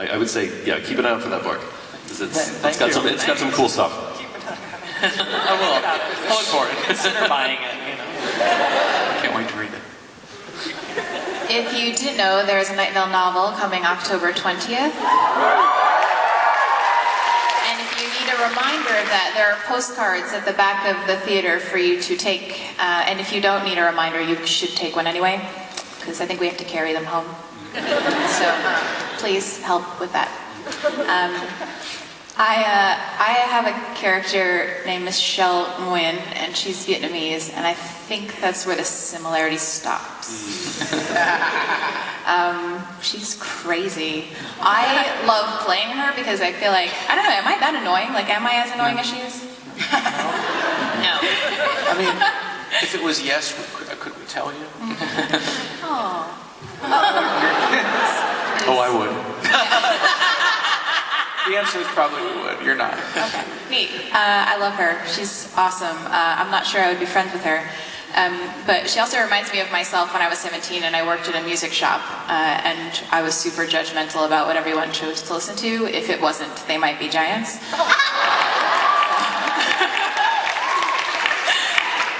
I would say, yeah, keep an eye out for that book. It's got some cool stuff. I will. I'll look for it. Consider buying it, you know. I can't wait to read it. If you didn't know, there is a Night Vale novel coming October 20th. And if you need a reminder of that, there are postcards at the back of the theater for you to take. And if you don't need a reminder, you should take one anyway, because I think we have to carry them home. So please help with that. I have a character named Michelle Nguyen, and she's Vietnamese, and I think that's where the similarity stops. She's crazy. I love playing her because I feel like, I don't know, am I that annoying? Like, am I as annoying as she is? No. I mean, if it was yes, could we tell you? Oh, I would. The answer is probably we would. You're not. Okay, neat. I love her. She's awesome. I'm not sure I would be friends with her. But she also reminds me of myself when I was 17 and I worked at a music shop. And I was super judgmental about what everyone chose to listen to. If it wasn't They Might Be Giants.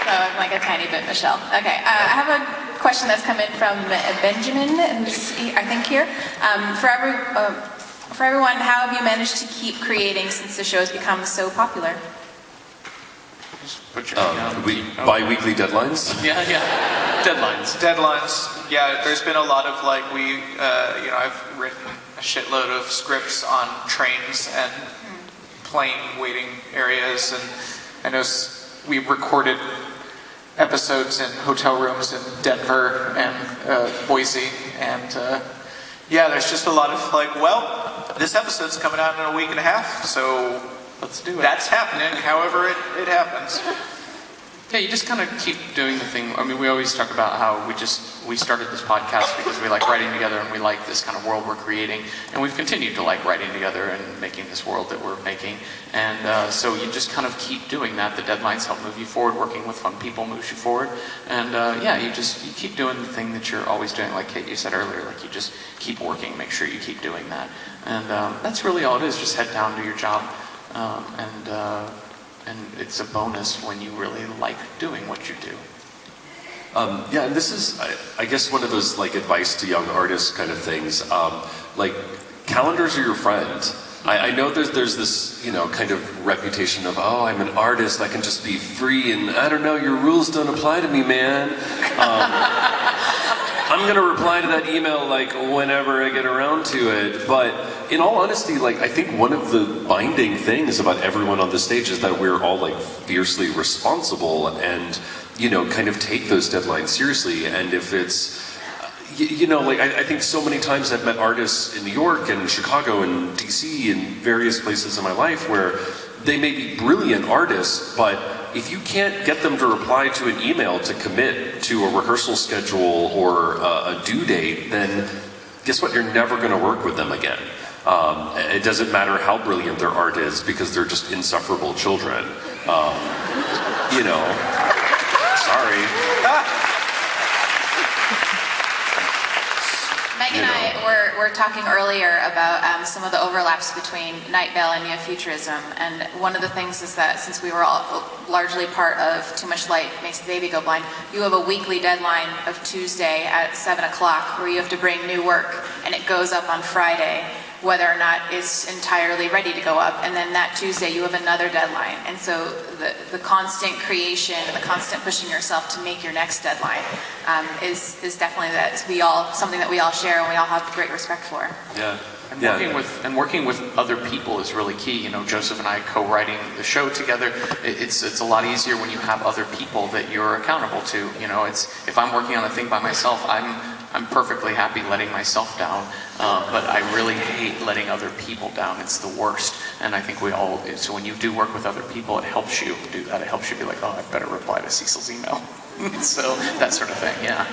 So I'm like a tiny bit Michelle. Okay, I have a question that's come in from Benjamin, who's I think here. For everyone, how have you managed to keep creating since the show has become so popular? Bi-weekly deadlines? Yeah. Deadlines. Yeah, there's been a lot of I've written a shitload of scripts on trains and plane waiting areas, and I know we recorded episodes in hotel rooms in Denver and Boise, and there's just a lot of this episode's coming out in a week and a half, so let's do it. That's happening, however it happens. Yeah, you just kind of keep doing the thing. I mean, we always talk about how we started this podcast because we like writing together and we like this kind of world we're creating, and we've continued to like writing together and making this world that we're making. And so you just kind of keep doing that. The deadlines help move you forward. Working with fun people moves you forward. And you keep doing the thing that you're always doing. Like Kate, you said earlier, like you just keep working. Make sure you keep doing that. And that's really all it is. Just head down, do your job, and it's a bonus when you really like doing what you do. And this is, I guess, one of those like advice to young artists kind of things. Like, calendars are your friend. I know there's this, kind of reputation of, I'm an artist, I can just be free, and I don't know, your rules don't apply to me, man. I'm gonna reply to that email like whenever I get around to it, but in all honesty, like I think one of the binding things about everyone on the stage is that we're all like fiercely responsible and kind of take those deadlines seriously. And if it's I think so many times I've met artists in New York and Chicago and DC and various places in my life where they may be brilliant artists, but if you can't get them to reply to an email to commit to a rehearsal schedule or a due date, then guess what? You're never going to work with them again. It doesn't matter how brilliant their art is because they're just insufferable children. Sorry. Meg and I were talking earlier about some of the overlaps between Night Vale and Neofuturism, and one of the things is that since we were all largely part of Too Much Light Makes the Baby Go Blind, you have a weekly deadline of Tuesday at 7 o'clock where you have to bring new work, and it goes up on Friday, whether or not it's entirely ready to go up, and then that Tuesday you have another deadline. And so the constant creation and the constant pushing yourself to make your next deadline is definitely something that we all share and we all have great respect for. Yeah. And working with other people is really key. Joseph and I co-writing the show together. It's a lot easier when you have other people that you're accountable to. If I'm working on a thing by myself, I'm perfectly happy letting myself down, but I really hate letting other people down. It's the worst. And I think so when you do work with other people, it helps you do that. It helps you be like, I better reply to Cecil's email. So that sort of thing, yeah.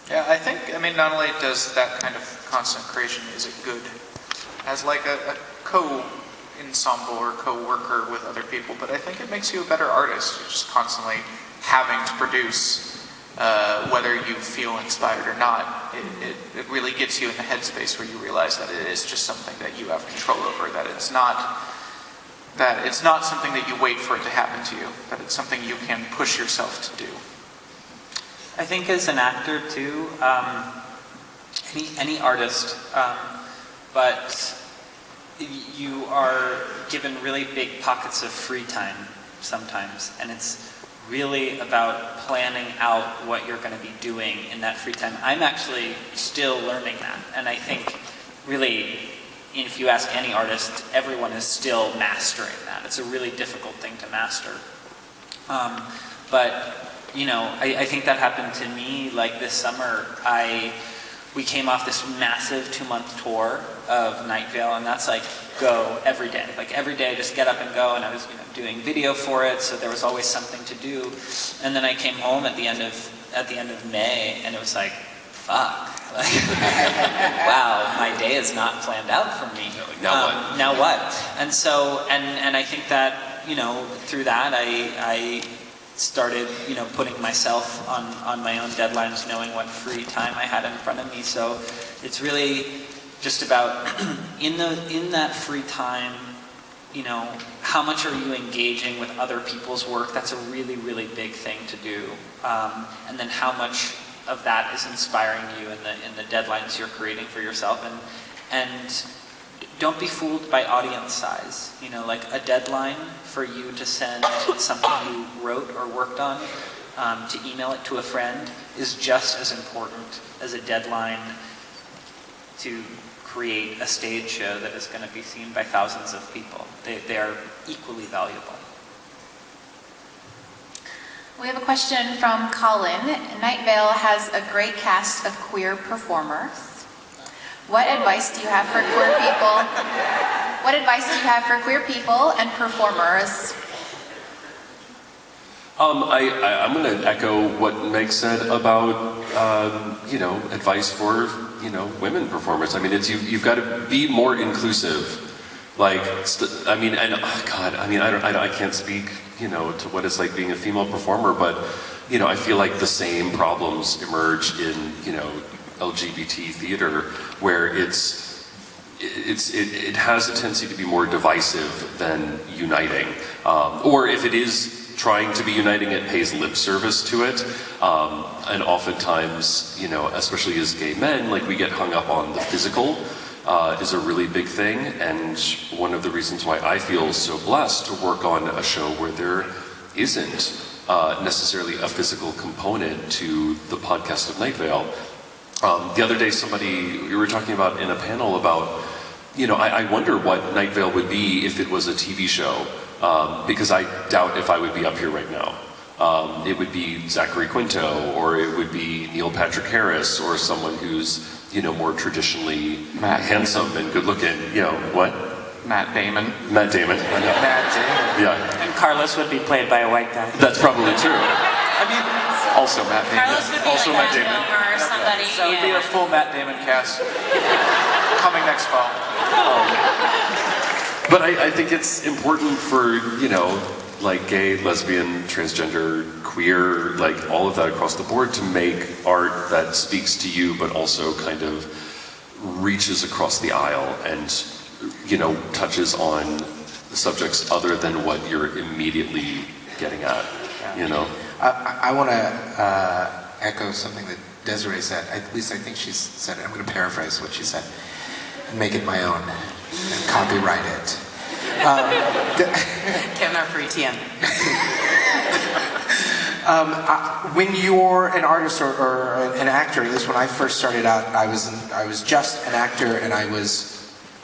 Yeah, I think, not only does that kind of constant creation, is it good as like a co-ensemble or co-worker with other people, but I think it makes you a better artist. You're just constantly having to produce, whether you feel inspired or not. it really gets you in the headspace where you realize that it is just something that you have control over, that it's not something that you wait for it to happen to you, that it's something you can push yourself to do. I think as an actor too, any artist, but you are given really big pockets of free time sometimes, and it's really about planning out what you're going to be doing in that free time. I'm actually still learning that, and I think really, if you ask any artist, everyone is still mastering that. It's a really difficult thing to master. But I think that happened to me like this summer. We came off this massive 2-month tour of Night Vale, and that's like go every day. Like every day, just get up and go. And I was doing video for it, so there was always something to do. And then I came home at the end of May, and it was like, fuck. Like, wow, my day is not planned out for me. Now what? Now what? And so, and I think that through that I started, putting myself on my own deadlines, knowing what free time I had in front of me. So it's really just about in that free time, how much are you engaging with other people's work? That's a really, really big thing to do. And then how much of that is inspiring you in the deadlines you're creating for yourself, and don't be fooled by audience size. Like a deadline for you to send something you wrote or worked on, to email it to a friend, is just as important as a deadline to create a stage show that is going to be seen by thousands of people. They are equally valuable. We have a question from Colin. Night Vale has a great cast of queer performers. What advice do you have for queer people? What advice do you have for queer people and performers? I'm going to echo what Meg said about advice for women performers. I mean, it's you've got to be more inclusive. Like, I can't speak to what it's like being a female performer, but I feel like the same problems emerge in LGBT theater, where it has a tendency to be more divisive than uniting, or if it is trying to be uniting, it pays lip service to it, and oftentimes, especially as gay men, like we get hung up on the physical. Is a really big thing, and one of the reasons why I feel so blessed to work on a show where there isn't necessarily a physical component to the podcast of Night Vale. The other day, we were talking about in a panel about, I wonder what Night Vale would be if it was a TV show, because I doubt if I would be up here right now. It would be Zachary Quinto, or it would be Neil Patrick Harris, or someone who's more traditionally handsome and good looking. What? Matt Damon. Matt Damon. Yeah. And Carlos would be played by a white guy. That's probably true. Also Matt Damon. Carlos would be Also like Matt Matt Damon. Bomer or somebody. So it would be a full Matt Damon cast coming next fall. But I think it's important for, like gay, lesbian, transgender, queer, like all of that across the board, to make art that speaks to you, but also kind of reaches across the aisle and, touches on subjects other than what you're immediately getting at, I want to echo something that Desiree said. At least I think she said it. I'm going to paraphrase what she said and make it my own and copyright it. Kevin, our free TM. When you're an artist or an actor, at least when I first started out, I was just an actor, and I was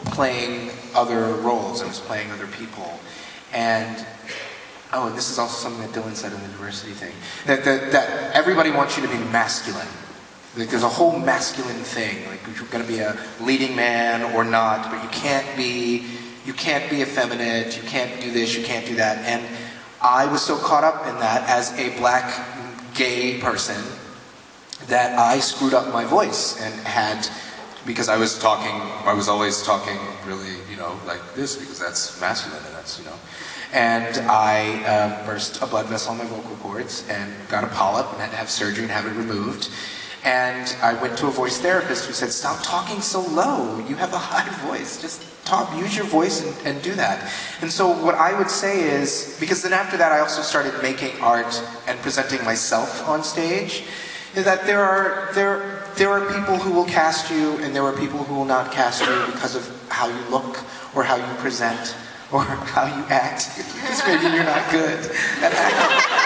playing other roles. I was playing other people, and this is also something that Dylan said in the diversity thing, that everybody wants you to be masculine. Like, there's a whole masculine thing. Like, you're going to be a leading man or not, but you can't be effeminate, you can't do this, you can't do that. And I was so caught up in that as a black gay person that I screwed up my voice and because I was always talking really, like this, because that's masculine, and that's, And I burst a blood vessel on my vocal cords and got a polyp and had to have surgery and have it removed. And I went to a voice therapist who said, stop talking so low. You have a high voice. Just talk, use your voice and do that. And so what I would say is, because then after that I also started making art and presenting myself on stage, is that there are people who will cast you and there are people who will not cast you because of how you look or how you present or how you act. Because maybe you're not good at acting.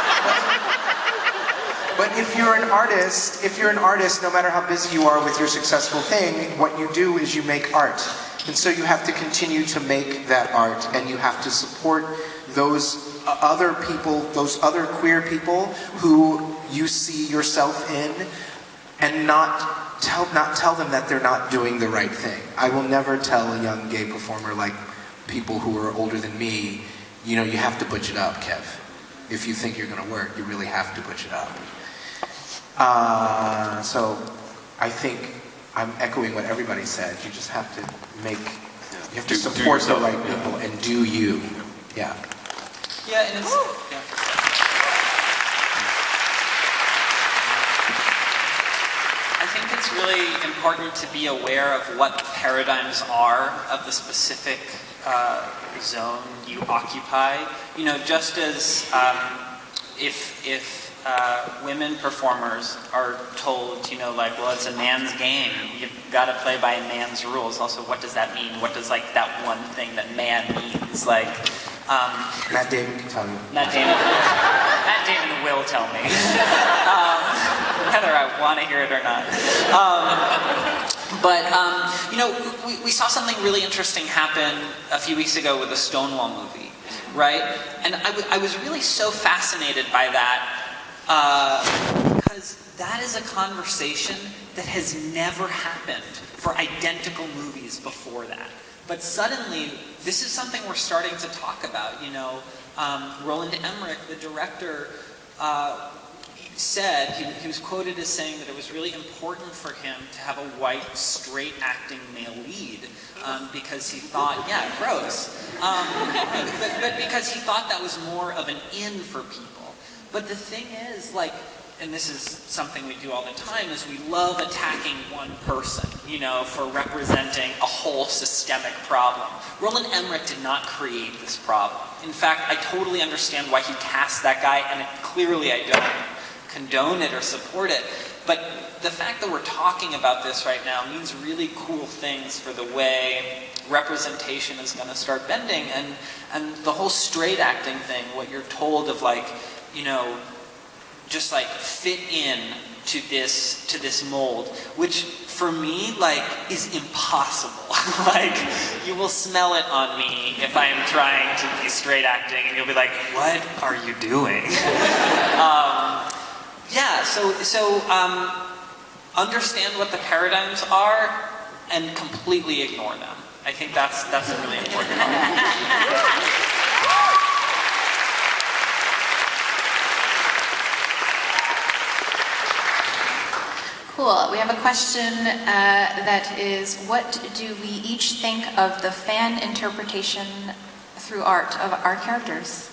But if you're an artist, no matter how busy you are with your successful thing, what you do is you make art. And so you have to continue to make that art, and you have to support those other people, those other queer people who you see yourself in, and not tell them that they're not doing the right thing. I will never tell a young gay performer like people who are older than me, you have to butch it up, Kev. If you think you're going to work, you really have to butch it up. So I think I'm echoing what everybody said. You just have to you have to support the right people and do you. Yeah. Yeah, and it's... Yeah. I think it's really important to be aware of what the paradigms are of the specific zone you occupy. Just as if women performers are told, well, it's a man's game. You've got to play by a man's rules. Also, what does that mean? What does that one thing that man means? Matt Damon can tell you. Matt Damon will tell me, whether I want to hear it or not. We saw something really interesting happen a few weeks ago with the Stonewall movie, right? And I was really so fascinated by that. Because that is a conversation that has never happened for identical movies before that. But suddenly, this is something we're starting to talk about. Roland Emmerich, the director, said, he was quoted as saying that it was really important for him to have a white, straight acting male lead because he thought, gross. But because he thought that was more of an in for people. But the thing is, and this is something we do all the time, is we love attacking one person, for representing a whole systemic problem. Roland Emmerich did not create this problem. In fact, I totally understand why he cast that guy, and clearly I don't condone it or support it. But the fact that we're talking about this right now means really cool things for the way representation is going to start bending, and the whole straight acting thing, what you're told of just fit in to this mold, which for me is impossible. You will smell it on me if I am trying to be straight acting, and you'll be like, what are you doing? So understand what the paradigms are and completely ignore them. I think that's a really important part. Cool. We have a question that is, what do we each think of the fan interpretation through art of our characters?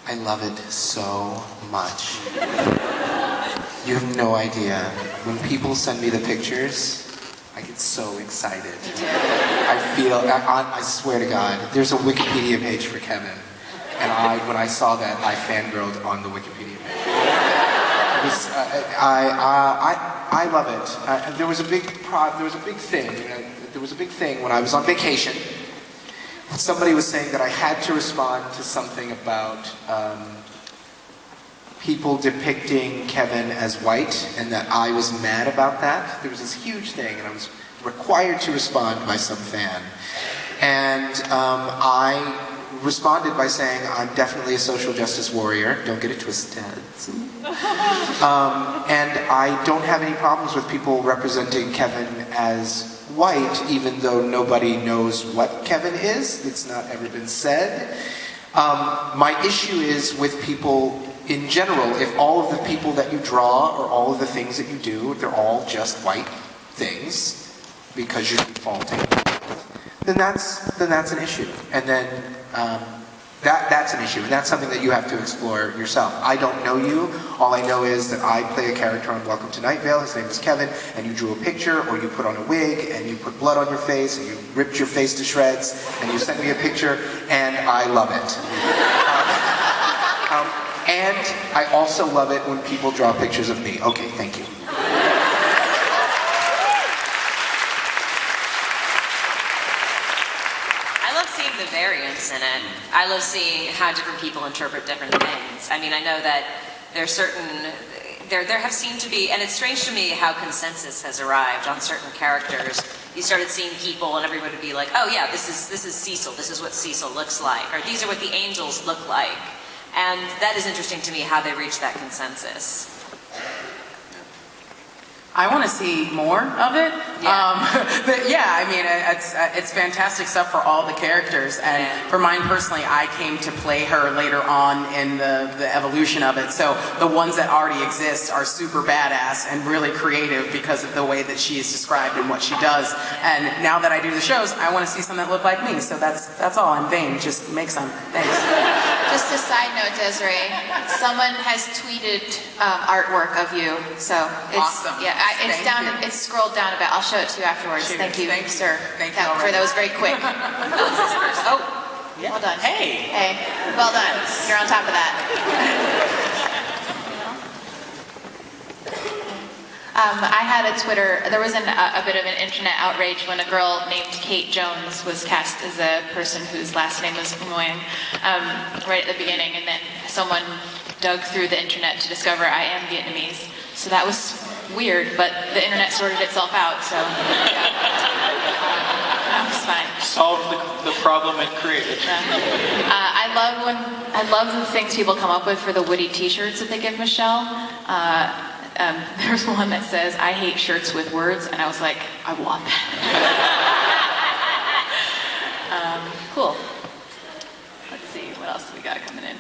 I love it so much. You have no idea. When people send me the pictures, I get so excited. I swear to God, there's a Wikipedia page for Kevin. And when I saw that, I fangirled on the Wikipedia page. I love it. There was a big thing when I was on vacation. Somebody was saying that I had to respond to something about people depicting Kevin as white, and that I was mad about that. There was this huge thing, and I was required to respond by some fan. And I responded by saying, I'm definitely a social justice warrior. Don't get it twisted. And I don't have any problems with people representing Kevin as white, even though nobody knows what Kevin is. It's not ever been said. My issue is with people in general. If all of the people that you draw or all of the things that you do, they're all just white things because you're defaulting, then that's an issue. And then That's an issue, and that's something that you have to explore yourself. I don't know you. All I know is that I play a character on Welcome to Night Vale. His name is Kevin, and you drew a picture, or you put on a wig, and you put blood on your face, and you ripped your face to shreds, and you sent me a picture, and I love it. And I also love it when people draw pictures of me. Okay, thank you. I love seeing the variance in it. I love seeing how different people interpret different things. I mean, I know that there have seemed to be, and it's strange to me how consensus has arrived on certain characters. You started seeing people and everybody would be like, oh yeah, this is Cecil, this is what Cecil looks like, or these are what the angels look like. And that is interesting to me how they reach that consensus. I want to see more of it. Yeah. But yeah, I mean, it's fantastic stuff for all the characters. And for mine personally, I came to play her later on in the evolution of it. So the ones that already exist are super badass and really creative because of the way that she is described and what she does. And now that I do the shows, I want to see some that look like me. So that's all. I'm vain. Just make some. Thanks. Just a side note, Desiree, someone has tweeted artwork of you, so it's Awesome. Yeah, it's Thank down. you. It's scrolled down a bit. I'll show it to you afterwards. Cheers. Thank you, Thank you. sir. Thank you For already. that was very quick. Oh, Yeah. Well done. Hey. Hey, well done. You're on top of that. I had a Twitter, there was a bit of an internet outrage when a girl named Kate Jones was cast as a person whose last name was Nguyen right at the beginning, and then someone dug through the internet to discover I am Vietnamese. So that was weird, but the internet sorted itself out, so that was fine. Solve the problem it created. I love the things people come up with for the witty T-shirts that they give Michelle. There's one that says, "I hate shirts with words," and I was like, I want that. Cool. Let's see, what else do we got coming in?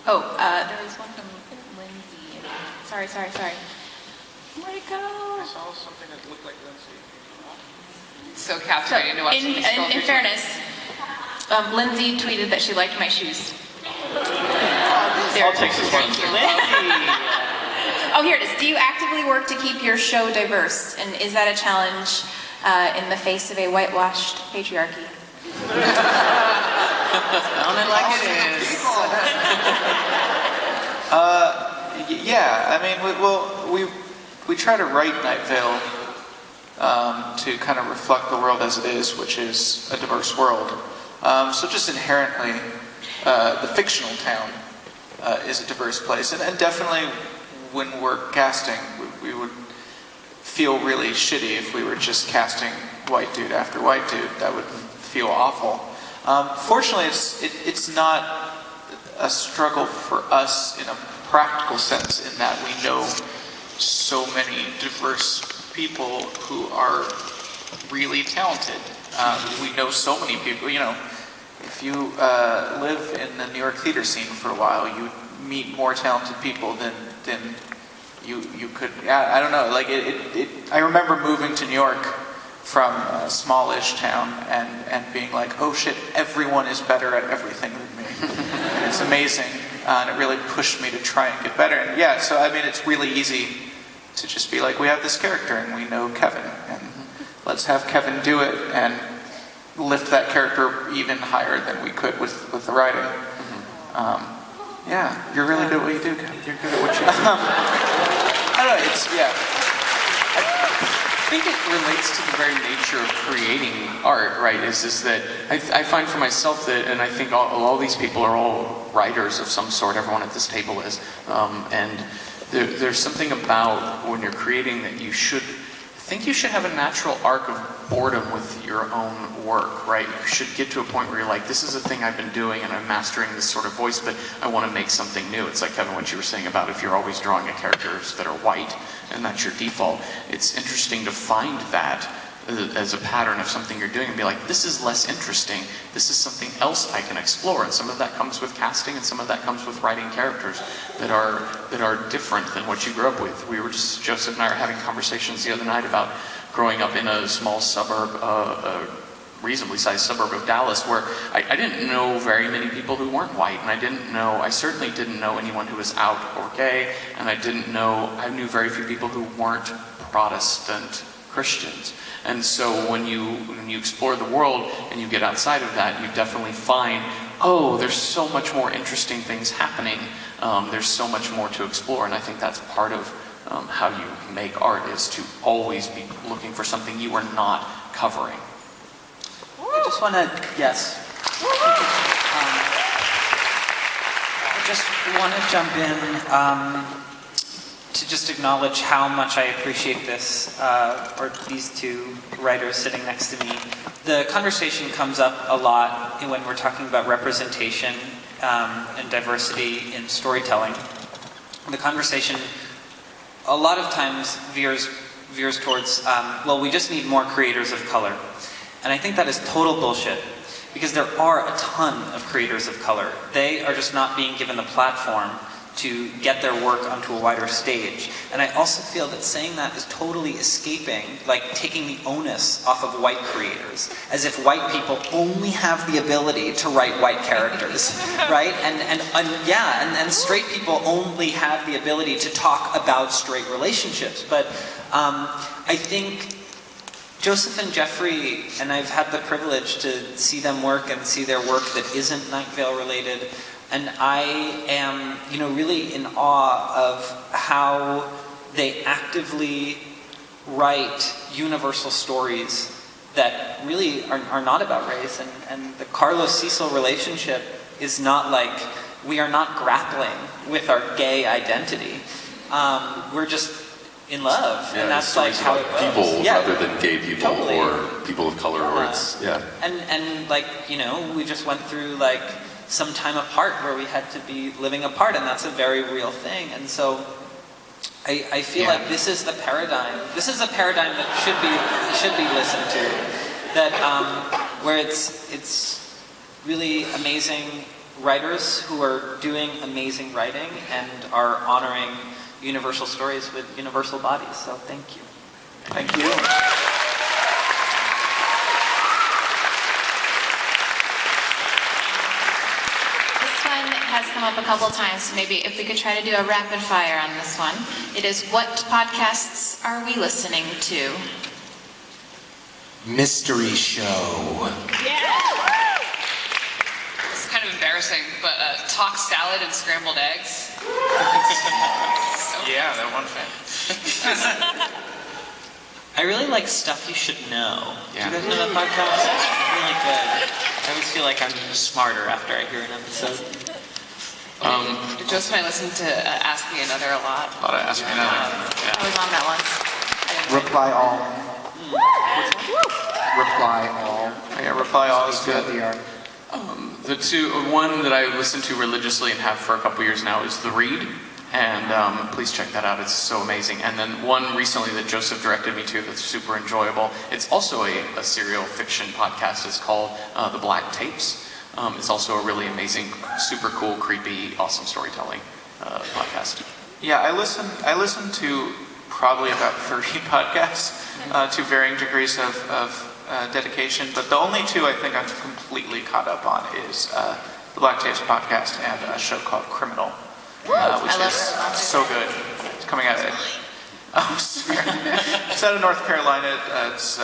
Oh, there was one from Lindsay. Sorry. Where'd it go? I saw something that looked like Lindsay. So captivating to watch. In fairness, Lindsay tweeted that she liked my shoes. I'll take this one. Oh, here it is. Do you actively work to keep your show diverse? And is that a challenge in the face of a whitewashed patriarchy? Sounded like it is. Yeah, I mean, we try to write Night Vale to kind of reflect the world as it is, which is a diverse world. So just inherently, the fictional town is a diverse place, and definitely when we're casting, we would feel really shitty if we were just casting white dude after white dude. That would feel awful. Fortunately, it's not a struggle for us in a practical sense, in that we know so many diverse people who are really talented. We know so many people, you know, if you live in the New York theater scene for a while, you meet more talented people than you could. I don't know. Like I remember moving to New York from a smallish town and being like, oh shit, everyone is better at everything than me. And it's amazing, and it really pushed me to try and get better. And yeah, so I mean, it's really easy to just be like, we have this character and we know Kevin, and let's have Kevin do it and lift that character even higher than we could with the writing. Yeah, you're really good at what you do, Kevin. You're good at what you do. I don't know, it's, yeah. I think it relates to the very nature of creating art, right? Is that I find for myself that, and I think all these people are all writers of some sort. Everyone at this table is, and there's something about when you're creating that you should have a natural arc of boredom with your own work, right? You should get to a point where you're like, this is a thing I've been doing and I'm mastering this sort of voice, but I want to make something new. It's like, Kevin, what you were saying about if you're always drawing characters that are white and that's your default, it's interesting to find that as a pattern of something you're doing and be like, this is less interesting. This is something else I can explore. And some of that comes with casting and some of that comes with writing characters that are different than what you grew up with. Joseph and I were having conversations the other night about growing up in a small suburb reasonably sized suburb of Dallas, where I didn't know very many people who weren't white, and I certainly didn't know anyone who was out or gay, and I knew very few people who weren't Protestant Christians. And so when you explore the world and you get outside of that, you definitely find, oh, there's so much more interesting things happening. There's so much more to explore, and I think that's part of how you make art, is to always be looking for something you are not covering. I just want to, yes. I just want to jump in to just acknowledge how much I appreciate this, or these two writers sitting next to me. The conversation comes up a lot when we're talking about representation and diversity in storytelling. The conversation a lot of times veers towards, well, we just need more creators of color. And I think that is total bullshit, because there are a ton of creators of color. They are just not being given the platform to get their work onto a wider stage. And I also feel that saying that is totally escaping, like taking the onus off of white creators, as if white people only have the ability to write white characters, right? And straight people only have the ability to talk about straight relationships. But I think Joseph and Jeffrey, and I've had the privilege to see them work and see their work that isn't Night Vale related, and I am, really in awe of how they actively write universal stories that really are not about race. And the Carlos-Cecil relationship is not like, we are not grappling with our gay identity. We're just in love, yeah, and that's like how it goes. People rather than gay people, totally. or people of color, or it's And like, we just went through like some time apart where we had to be living apart, and that's a very real thing. And so I feel like this is the paradigm. This is a paradigm that should be listened to. That where it's really amazing writers who are doing amazing writing and are honoring universal stories with universal bodies. So thank you. Thank you. This one has come up a couple times, so maybe if we could try to do a rapid fire on this one. It is, what podcasts are we listening to? Mystery show. It's kind of embarrassing, but Talk Salad and Scrambled Eggs. Yeah, that one fan. I really like Stuff You Should Know. Yeah. Do you guys know that podcast? It's really good. I always feel like I'm smarter after I hear an episode. Joseph and I listen to Ask Me Another a lot. A lot of Ask Me Another. I was on that once. Reply All. Reply All. Yeah, Reply All is good. One that I listen to religiously and have for a couple years now is The Read, and please check that out. It's so amazing. And then one recently that Joseph directed me to that's super enjoyable. It's also a serial fiction podcast. It's called The Black Tapes. It's also a really amazing, super cool, creepy, awesome storytelling podcast. Yeah, I listen to probably about 30 podcasts to varying degrees of dedication, but the only two I think I'm completely caught up on is the Black Tapes podcast and a show called Criminal, which is so good. It's coming out of it's out of North Carolina. It's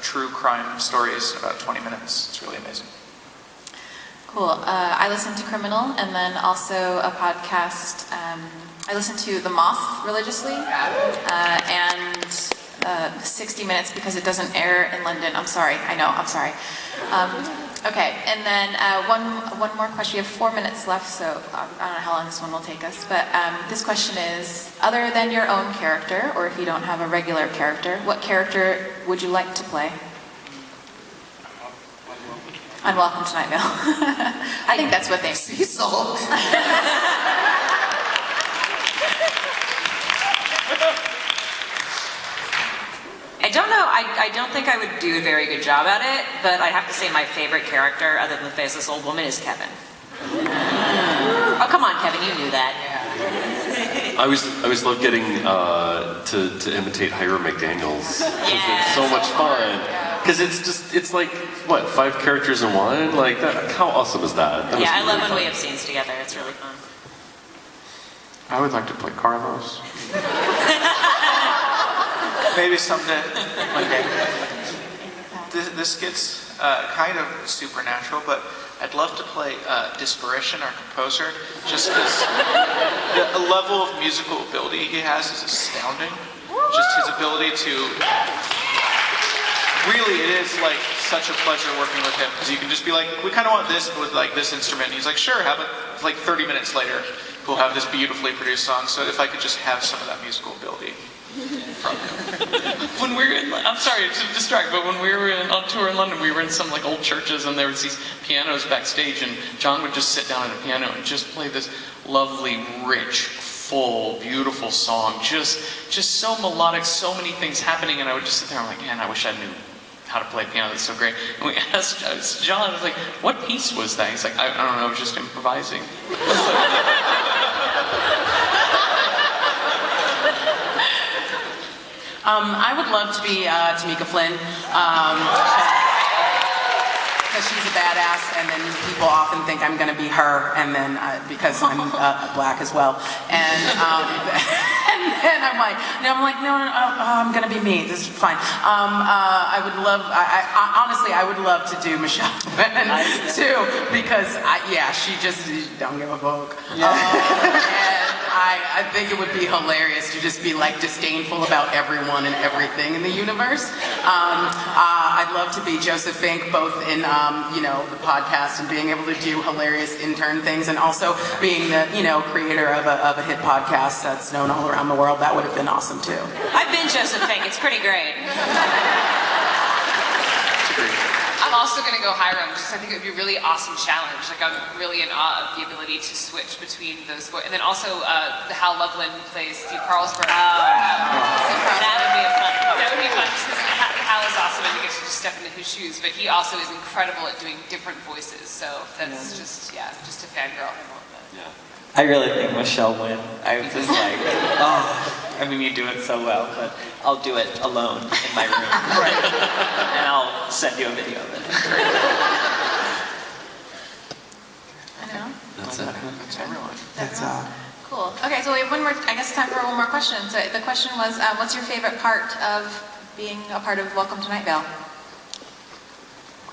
true crime stories, about 20 minutes. It's really amazing. Cool. I listen to Criminal, and then also a podcast. I listen to The Moth religiously, and 60 Minutes because it doesn't air in London. I'm sorry. I'm sorry. Okay, and then one more question. We have 4 minutes left, so I don't know how long this one will take us. But this question is, other than your own character, or if you don't have a regular character, what character would you like to play? Unwelcome to Night Vale. I think that's what they Cecil. I don't know. I don't think I would do a very good job at it, but I have to say my favorite character, other than the faceless old woman, is Kevin. Oh, come on, Kevin, you knew that. I always love getting to imitate Hiram McDaniels. It's so much fun. Because it's like, what, 5 characters in one? Like, that, how awesome is that? That Yeah, I must be love really when we fun. have scenes together. It's really fun. I would like to play Carlos. Maybe someday, one day. This gets kind of supernatural, but I'd love to play Disparition, our composer, just because the level of musical ability he has is astounding. Just his ability to... Really, it is like such a pleasure working with him, because you can just be like, we kind of want this with like this instrument. And he's like, sure, have it. Like 30 minutes later, we'll have this beautifully produced song. So if I could just have some of that musical ability from him. When we were in, I'm sorry to distract, but when we were on tour in London, we were in some like old churches, and there was these pianos backstage, and John would just sit down at a piano and just play this lovely, rich, full, beautiful song, just so melodic, so many things happening, and I would just sit there and I'm like, man, I wish I knew how to play piano. That's so great. And we asked John, I was like, what piece was that? He's like, I don't know, I was just improvising. I would love to be Tamika Flynn, because she's a badass, and then people often think I'm going to be her, and then because I'm black as well, and and I'm like, no, I'm going to be me. This is fine. I would love, honestly, I would love to do Michelle too, because she just don't give a fuck. And I think it would be hilarious to just be like disdainful about everyone and everything in the universe. I'd love to be Joseph Fink, both in the podcast and being able to do hilarious intern things, and also being the creator of a hit podcast that's known all around the world. That would have been awesome too. I've been Joseph Fink. It's pretty great. I'm also going to go Hiram, because I think it would be a really awesome challenge. Like, I'm really in awe of the ability to switch between those voices. And then also Hal Loveland plays Steve Carlsberg. That would be a fun. That would be fun, just because Hal is awesome and you get to just step into his shoes, but he also is incredible at doing different voices. So that's just a fangirl him a little bit. Yeah. I really think Michelle win. I was just like, I mean, you do it so well, but I'll do it alone in my room. Right. And I'll send you a video of it. I know. That's it. That's everyone. That's Cool. Okay, so we have one more, I guess time for one more question. So the question was, what's your favorite part of being a part of Welcome to Night Vale?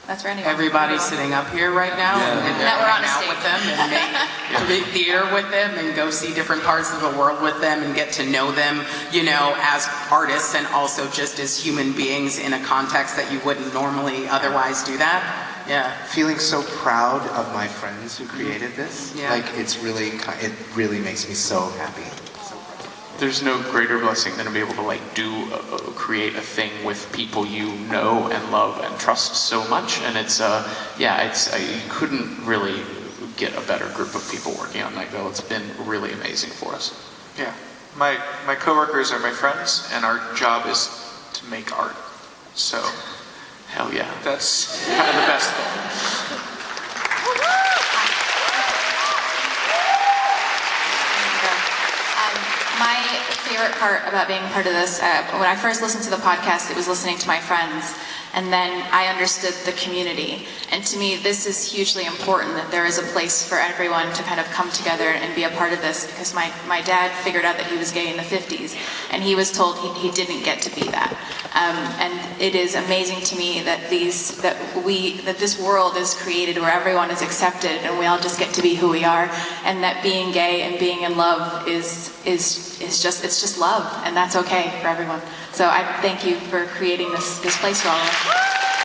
That's for anyone. Everybody sitting up here right now, and That we're on a hang out stage. with them, and make theater with them, and go see different parts of the world with them, and get to know them, as artists, and also just as human beings in a context that you wouldn't normally otherwise do that. Yeah. feeling so proud of my friends who created this. Yeah. Like it really makes me so happy. There's no greater blessing than to be able to create a thing with people you know and love and trust so much, and you couldn't really get a better group of people working on Night Vale. It's been really amazing for us. Yeah. My coworkers are my friends, and our job is to make art. So Hell yeah. that's kind of the best thing. My favorite part about being part of this, when I first listened to the podcast, it was listening to my friends, and then I understood the community. And to me, this is hugely important, that there is a place for everyone to kind of come together and be a part of this, because my dad figured out that he was gay in the 50s, and he was told he didn't get to be that. And it is amazing to me that this world is created where everyone is accepted and we all just get to be who we are, and that being gay and being in love is just love, and that's okay for everyone. So I thank you for creating this place for all of us.